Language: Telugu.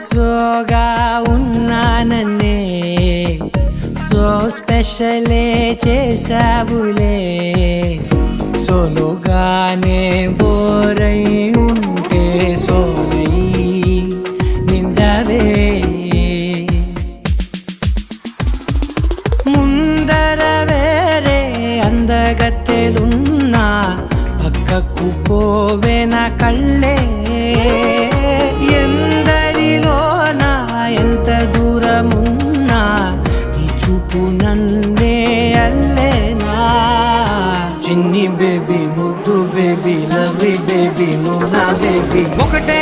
సోగా ఉన్నానన్నే సో స్పెషలే చేసావులే సోలోగానే బోరై ఉంటే సోలై నిండవే ముందర వేరే అందగత్తెలున్నా పక్కకు పోవే నా కళ్ళే ఎందరిలోనా ఎంత దూరమున్నా నీ చూపు నన్నే అల్లేనా చిన్ని బేబీ ముద్దు బేబీ లవ్లీ బేబీ నువ్వు నా బేబీ ఒకటే